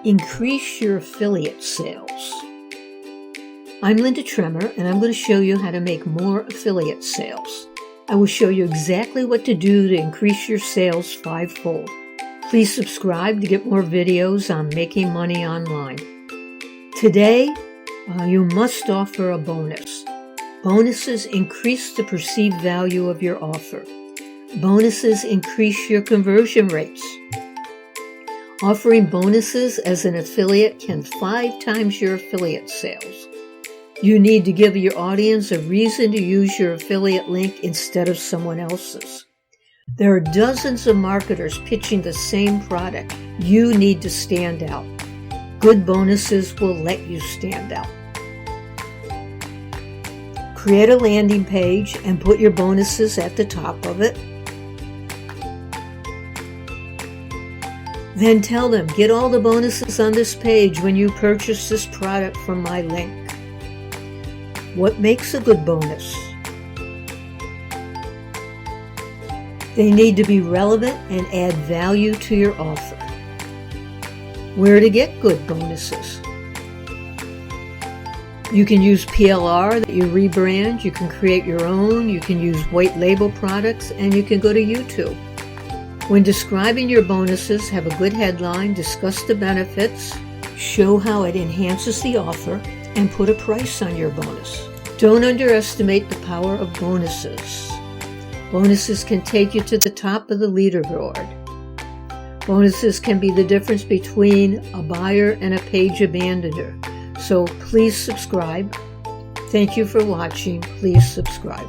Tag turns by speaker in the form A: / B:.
A: Increase your affiliate sales. I'm Linda Tremor, and I'm going to show you how to make more affiliate sales. I will show you exactly what to do to increase your sales fivefold. Please subscribe to get more videos on making money online. Today, you must offer a bonus. Bonuses increase the perceived value of your offer. Bonuses increase your conversion rates. Offering bonuses as an affiliate can 5 times your affiliate sales. You need to give your audience a reason to use your affiliate link instead of someone else's. There are dozens of marketers pitching the same product. You need to stand out. Good bonuses will let you stand out. Create a landing page and put your bonuses at the top of it. Then tell them, get all the bonuses on this page when you purchase this product from my link. What makes a good bonus? They need to be relevant and add value to your offer. Where to get good bonuses? You can use PLR that you rebrand, you can create your own, you can use white label products, and you can go to YouTube. When describing your bonuses, have a good headline, discuss the benefits, show how it enhances the offer, and put a price on your bonus. Don't underestimate the power of bonuses. Bonuses can take you to the top of the leaderboard. Bonuses can be the difference between a buyer and a page abandoner. So please subscribe. Thank you for watching. Please subscribe.